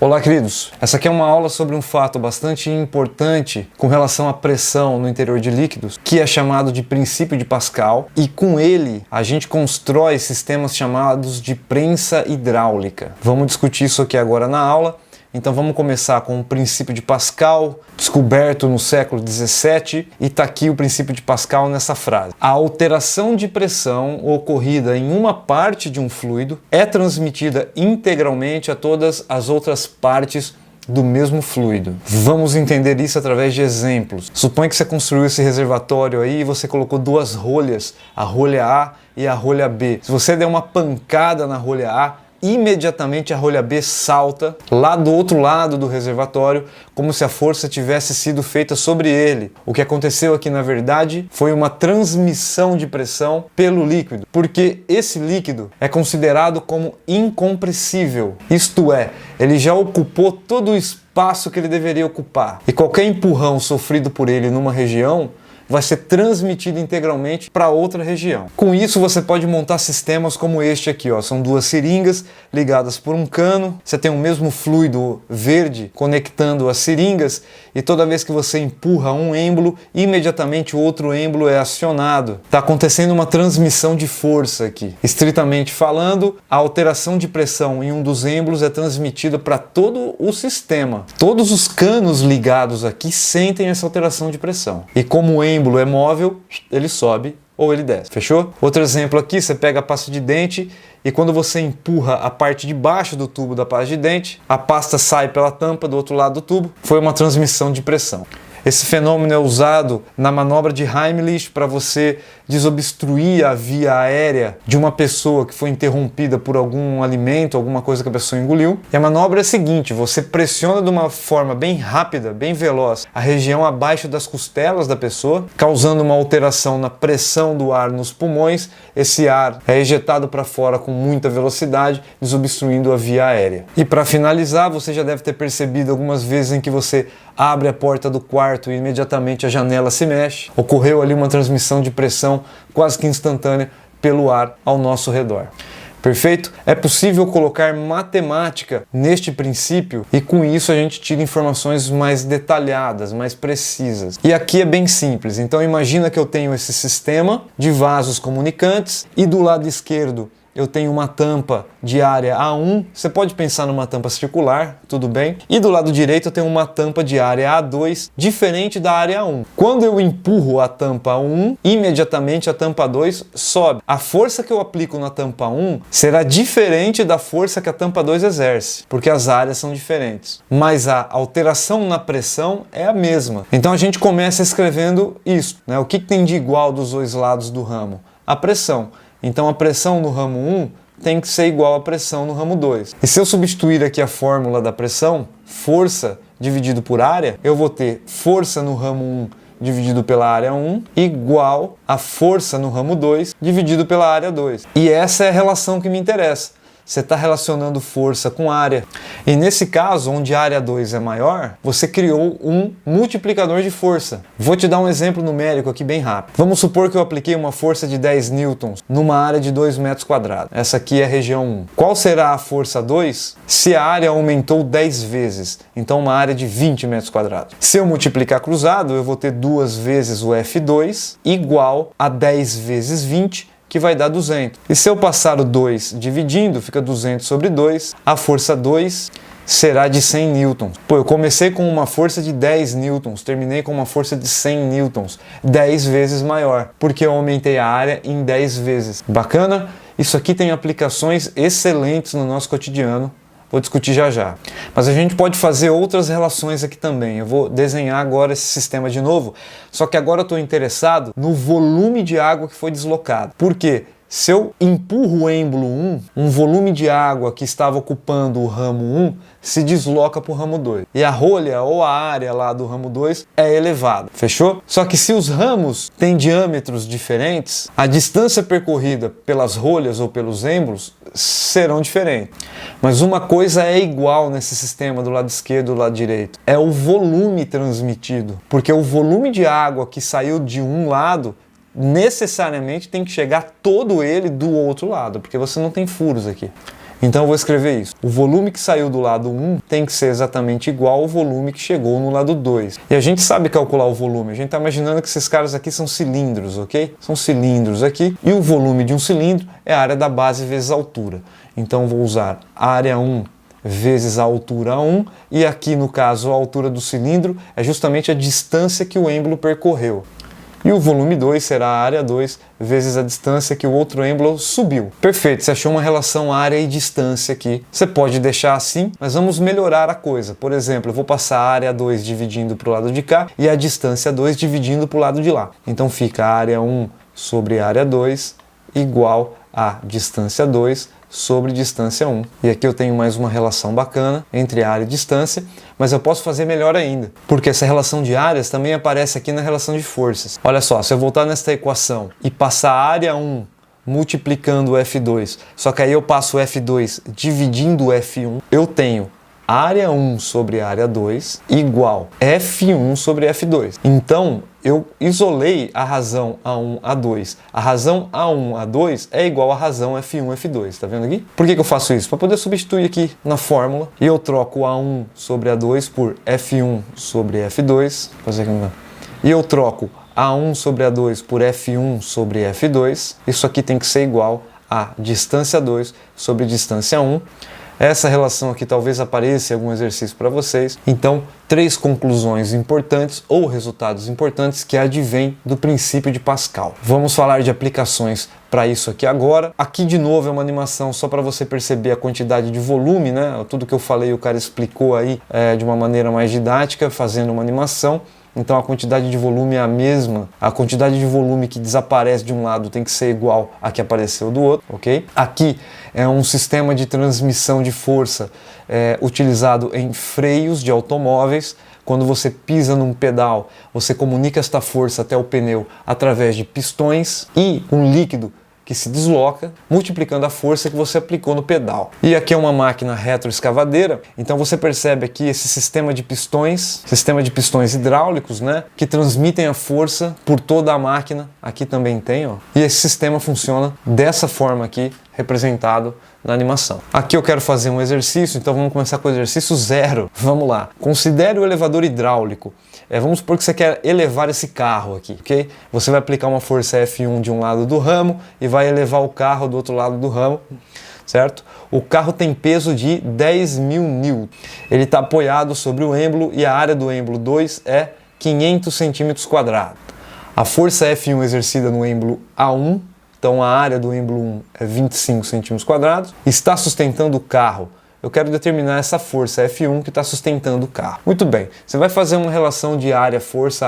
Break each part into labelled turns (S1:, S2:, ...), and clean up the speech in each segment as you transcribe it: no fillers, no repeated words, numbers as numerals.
S1: Olá, queridos! Essa aqui é uma aula sobre um fato bastante importante com relação à pressão no interior de líquidos, que é chamado de princípio de Pascal, e com ele a gente constrói sistemas chamados de prensa hidráulica. Vamos discutir isso aqui agora na aula. Então vamos começar com o princípio de Pascal, descoberto no século XVII, e está aqui o princípio de Pascal nessa frase. A alteração de pressão ocorrida em uma parte de um fluido é transmitida integralmente a todas as outras partes do mesmo fluido. Vamos entender isso através de exemplos. Suponha que você construiu esse reservatório aí e você colocou duas rolhas, a rolha A e a rolha B. Se você der uma pancada na rolha A, imediatamente a rolha B salta lá do outro lado do reservatório, como se a força tivesse sido feita sobre ele. O que aconteceu aqui, na verdade, foi uma transmissão de pressão pelo líquido, porque esse líquido é considerado como incompressível. Isto é, ele já ocupou todo o espaço que ele deveria ocupar. E qualquer empurrão sofrido por ele numa região vai ser transmitido integralmente para outra região. Com isso você pode montar sistemas como este aqui, ó. São duas seringas ligadas por um cano, você tem o mesmo fluido verde conectando as seringas e toda vez que você empurra um êmbolo, imediatamente o outro êmbolo é acionado. Está acontecendo uma transmissão de força aqui. Estritamente falando, a alteração de pressão em um dos êmbolos é transmitida para todo o sistema. Todos os canos ligados aqui sentem essa alteração de pressão. E como o êmbolo é móvel, ele sobe ou ele desce. Fechou? Outro exemplo aqui, você pega a pasta de dente e quando você empurra a parte de baixo do tubo da pasta de dente, a pasta sai pela tampa do outro lado do tubo. Foi uma transmissão de pressão. Esse fenômeno é usado na manobra de Heimlich para você desobstruir a via aérea de uma pessoa que foi interrompida por algum alimento, alguma coisa que a pessoa engoliu. E a manobra é a seguinte: você pressiona de uma forma bem rápida, bem veloz, a região abaixo das costelas da pessoa, causando uma alteração na pressão do ar nos pulmões. Esse ar é ejetado para fora com muita velocidade, desobstruindo a via aérea. E para finalizar, você já deve ter percebido algumas vezes em que você abre a porta do quarto e imediatamente a janela se mexe. Ocorreu ali uma transmissão de pressão quase que instantânea pelo ar ao nosso redor. Perfeito? É possível colocar matemática neste princípio e com isso a gente tira informações mais detalhadas, mais precisas. E aqui é bem simples. Então imagina que eu tenho esse sistema de vasos comunicantes e do lado esquerdo eu tenho uma tampa de área A1, você pode pensar numa tampa circular, tudo bem? E do lado direito eu tenho uma tampa de área A2, diferente da área A1. Quando eu empurro a tampa 1, imediatamente a tampa 2 sobe. A força que eu aplico na tampa 1 será diferente da força que a tampa 2 exerce, porque as áreas são diferentes. Mas a alteração na pressão é a mesma. Então a gente começa escrevendo isso, né? O que tem de igual dos dois lados do ramo? A pressão. Então a pressão no ramo 1 tem que ser igual à pressão no ramo 2. E se eu substituir aqui a fórmula da pressão, força dividido por área, eu vou ter força no ramo 1 dividido pela área 1 igual a força no ramo 2 dividido pela área 2. E essa é a relação que me interessa. Você está relacionando força com área. E nesse caso, onde a área 2 é maior, você criou um multiplicador de força. Vou te dar um exemplo numérico aqui bem rápido. Vamos supor que eu apliquei uma força de 10 newtons numa área de 2 metros quadrados. Essa aqui é a região 1. Qual será a força 2 se a área aumentou 10 vezes? Então uma área de 20 metros quadrados. Se eu multiplicar cruzado, eu vou ter 2 vezes o F2 igual a 10 vezes 20, que vai dar 200. E se eu passar o 2 dividindo, fica 200 sobre 2, a força 2 será de 100 newtons. Pô, eu comecei com uma força de 10 newtons, terminei com uma força de 100 newtons, 10 vezes maior, porque eu aumentei a área em 10 vezes. Bacana? Isso aqui tem aplicações excelentes no nosso cotidiano. Vou discutir já já. Mas a gente pode fazer outras relações aqui também. Eu vou desenhar agora esse sistema de novo, só que agora eu estou interessado no volume de água que foi deslocado. Por quê? Se eu empurro o êmbolo 1, um volume de água que estava ocupando o ramo 1 se desloca para o ramo 2. E a rolha ou a área lá do ramo 2 é elevada. Fechou? Só que se os ramos têm diâmetros diferentes, a distância percorrida pelas rolhas ou pelos êmbolos serão diferentes. Mas uma coisa é igual nesse sistema do lado esquerdo e do lado direito. É o volume transmitido. Porque o volume de água que saiu de um lado necessariamente tem que chegar todo ele do outro lado, porque você não tem furos aqui. Então eu vou escrever isso. O volume que saiu do lado 1 tem que ser exatamente igual ao volume que chegou no lado 2. E a gente sabe calcular o volume. A gente está imaginando que esses caras aqui são cilindros, ok? São cilindros aqui. E o volume de um cilindro é a área da base vezes a altura. Então eu vou usar área 1 vezes a altura 1, e aqui no caso a altura do cilindro é justamente a distância que o êmbolo percorreu. E o volume 2 será a área 2 vezes a distância que o outro êmbolo subiu. Perfeito, você achou uma relação área e distância aqui. Você pode deixar assim, mas vamos melhorar a coisa. Por exemplo, eu vou passar a área 2 dividindo para o lado de cá e a distância 2 dividindo para o lado de lá. Então fica a área 1 sobre a área 2 igual a distância 2 sobre distância 1. E aqui eu tenho mais uma relação bacana entre área e distância, mas eu posso fazer melhor ainda, porque essa relação de áreas também aparece aqui na relação de forças. Olha só, se eu voltar nesta equação e passar a área 1 multiplicando o F2, só que aí eu passo o F2 dividindo o F1, eu tenho área 1 sobre área 2 igual F1 sobre F2. Então, eu isolei a razão A1, A2. A razão A1, A2 é igual à razão F1, F2. Tá vendo aqui? Por que eu faço isso? Para poder substituir aqui na fórmula. E eu troco A1 sobre A2 por F1 sobre F2. Vou fazer aqui um... E eu troco A1 sobre A2 por F1 sobre F2. Isso aqui tem que ser igual a distância 2 sobre distância 1. Essa relação aqui talvez apareça em algum exercício para vocês. Então, 3 conclusões importantes ou resultados importantes que advêm do princípio de Pascal. Vamos falar de aplicações para isso aqui agora. Aqui de novo é uma animação só para você perceber a quantidade de volume, né? Tudo que eu falei o cara explicou aí de uma maneira mais didática, fazendo uma animação. Então a quantidade de volume é a mesma, a quantidade de volume que desaparece de um lado tem que ser igual a que apareceu do outro, ok? Aqui é um sistema de transmissão de força utilizado em freios de automóveis. Quando você pisa num pedal, você comunica esta força até o pneu através de pistões e um líquido que se desloca, multiplicando a força que você aplicou no pedal. E aqui é uma máquina retroescavadeira, então você percebe aqui esse sistema de pistões hidráulicos, né, que transmitem a força por toda a máquina. Aqui também tem, ó. E esse sistema funciona dessa forma aqui, representado na animação. Aqui eu quero fazer um exercício, então vamos começar com o exercício 0. Vamos lá. Considere o elevador hidráulico. Vamos supor que você quer elevar esse carro aqui, ok? Você vai aplicar uma força F1 de um lado do ramo e vai elevar o carro do outro lado do ramo, certo? O carro tem peso de 10.000 N. Ele está apoiado sobre o êmbolo e a área do êmbolo 2 é 500 centímetros quadrados. A força F1 exercida no êmbolo A1, então a área do êmbolo 1 é 25 centímetros quadrados, está sustentando o carro. Eu quero determinar essa força F1 que está sustentando o carro. Muito bem, você vai fazer uma relação de área-força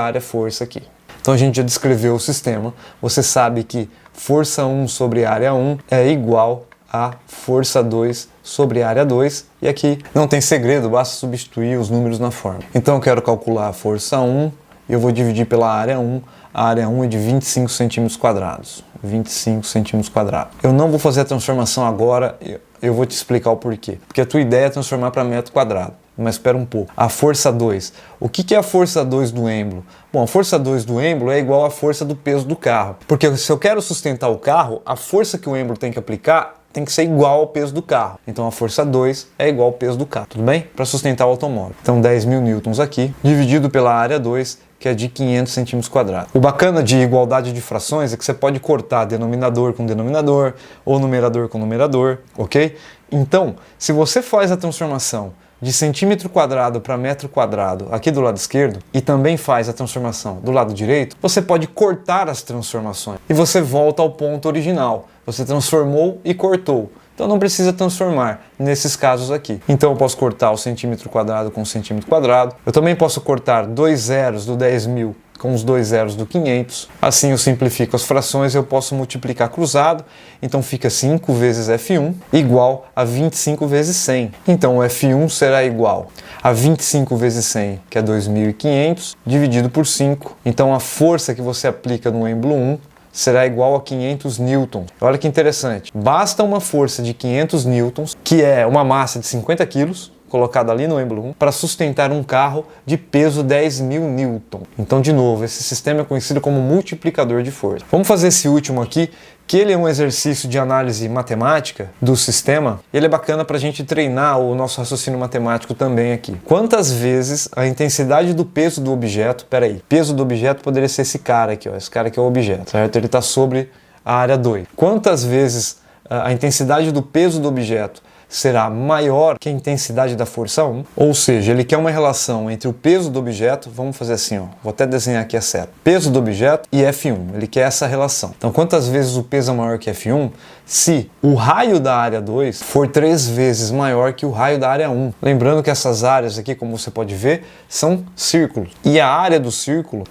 S1: aqui. Então a gente já descreveu o sistema. Você sabe que força 1 sobre área 1 é igual a força 2 sobre área 2. E aqui não tem segredo, basta substituir os números na fórmula. Então eu quero calcular a força 1 e eu vou dividir pela área 1. A área 1 é de 25 centímetros quadrados. 25 centímetros quadrados. Eu não vou fazer a transformação agora, eu vou te explicar o porquê. Porque a tua ideia é transformar para metro quadrado. Mas espera um pouco. A força 2. O que é a força 2 do êmbolo? Bom, a força 2 do êmbolo é igual à força do peso do carro. Porque se eu quero sustentar o carro, a força que o êmbolo tem que aplicar tem que ser igual ao peso do carro. Então a força 2 é igual ao peso do carro, tudo bem? Para sustentar o automóvel. Então 10.000 newtons aqui, dividido pela área 2, que é de 500 centímetros quadrados. O bacana de igualdade de frações é que você pode cortar denominador com denominador ou numerador com numerador, ok? Então, se você faz a transformação de centímetro quadrado para metro quadrado aqui do lado esquerdo e também faz a transformação do lado direito, você pode cortar as transformações e você volta ao ponto original. Você transformou e cortou. Então não precisa transformar nesses casos aqui. Então eu posso cortar o centímetro quadrado com o centímetro quadrado. Eu também posso cortar 2 zeros do 10.000 com os 2 zeros do 500. Assim eu simplifico as frações e eu posso multiplicar cruzado. Então fica 5 vezes F1 igual a 25 vezes 100. Então o F1 será igual a 25 vezes 100, que é 2.500, dividido por 5. Então a força que você aplica no êmbolo 1 será igual a 500 newtons. Olha que interessante. Basta uma força de 500 newtons, que é uma massa de 50 quilos, colocada ali no êmbolo 1, para sustentar um carro de peso 10.000 newton. Então, de novo, esse sistema é conhecido como multiplicador de força. Vamos fazer esse último aqui, que ele é um exercício de análise matemática do sistema, ele é bacana para a gente treinar o nosso raciocínio matemático também aqui. Quantas vezes a intensidade do peso do objeto, peso do objeto poderia ser esse cara aqui, ó, esse cara aqui é o objeto, certo? Ele está sobre a área 2. Quantas vezes a intensidade do peso do objeto será maior que a intensidade da força 1, ou seja, ele quer uma relação entre o peso do objeto, vamos fazer assim, ó, vou até desenhar aqui a seta, peso do objeto e F1, ele quer essa relação. Então, quantas vezes o peso é maior que F1 se o raio da área 2 for 3 vezes maior que o raio da área 1. Lembrando que essas áreas aqui, como você pode ver, são círculos. E a área do círculo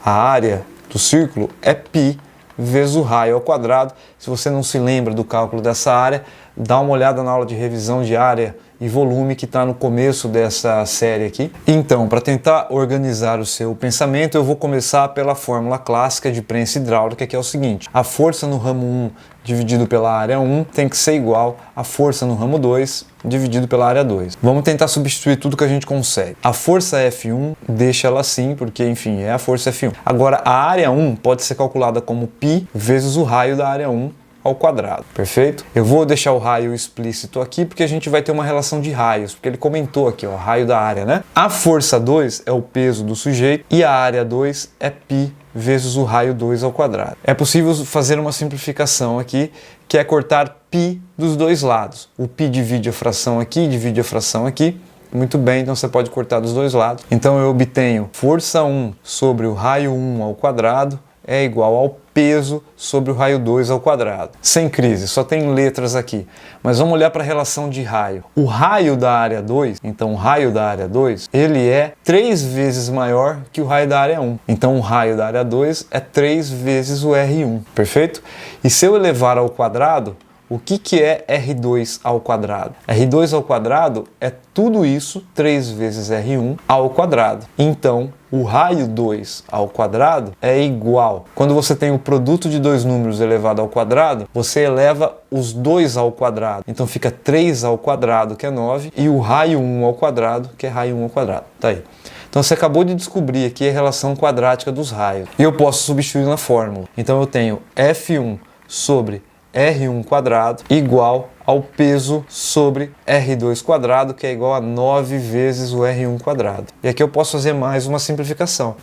S1: é π vezes o raio ao quadrado. Se você não se lembra do cálculo dessa área, dá uma olhada na aula de revisão de área e volume que está no começo dessa série aqui. Então, para tentar organizar o seu pensamento, eu vou começar pela fórmula clássica de prensa hidráulica, que é o seguinte: a força no ramo 1 dividido pela área 1 tem que ser igual à força no ramo 2 dividido pela área 2. Vamos tentar substituir tudo que a gente consegue. A força F1, deixa ela assim, porque enfim, é a força F1. Agora, a área 1 pode ser calculada como π vezes o raio da área 1 ao quadrado, perfeito? Eu vou deixar o raio explícito aqui porque a gente vai ter uma relação de raios, porque ele comentou aqui, ó, raio da área, né? A força 2 é o peso do sujeito e a área 2 é π vezes o raio 2 ao quadrado. É possível fazer uma simplificação aqui, que é cortar π dos dois lados. O π divide a fração aqui, divide a fração aqui. Muito bem, então você pode cortar dos dois lados. Então eu obtenho força 1 sobre o raio 1 ao quadrado é igual ao peso sobre o raio 2 ao quadrado. Sem crise, só tem letras aqui. Mas vamos olhar para a relação de raio. O raio da área 2, então o raio da área 2, ele é 3 vezes maior que o raio da área 1. Então o raio da área 2 é 3 vezes o R1, perfeito? E se eu elevar ao quadrado, o que é R2 ao quadrado? R2 ao quadrado é tudo isso 3 vezes R1 ao quadrado. Então, o raio 2 ao quadrado é igual. Quando você tem o produto de dois números elevado ao quadrado, você eleva os dois ao quadrado. Então fica 3 ao quadrado, que é 9, e o raio 1 ao quadrado, que é raio 1 ao quadrado. Tá aí. Então você acabou de descobrir aqui a relação quadrática dos raios. E eu posso substituir na fórmula. Então eu tenho F1 sobre R1 quadrado igual ao peso sobre R2 quadrado, que é igual a 9 vezes o R1 quadrado. E aqui eu posso fazer mais uma simplificação.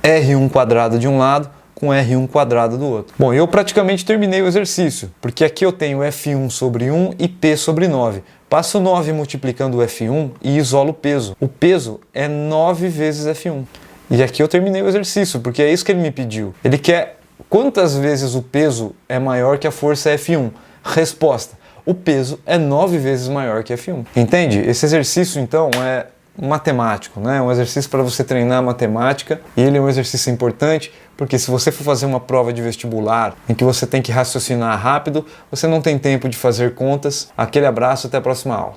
S1: R1 quadrado de um lado com R1 quadrado do outro. Bom, eu praticamente terminei o exercício, porque aqui eu tenho F1 sobre 1 e P sobre 9. Passo 9 multiplicando o F1 e isolo o peso. O peso é 9 vezes F1. E aqui eu terminei o exercício, porque é isso que ele me pediu. Ele quer quantas vezes o peso é maior que a força F1? Resposta: o peso é 9 vezes maior que F1. Entende? Esse exercício, então, é matemático, né? É um exercício para você treinar a matemática, e ele é um exercício importante, porque se você for fazer uma prova de vestibular em que você tem que raciocinar rápido, você não tem tempo de fazer contas. Aquele abraço, até a próxima aula.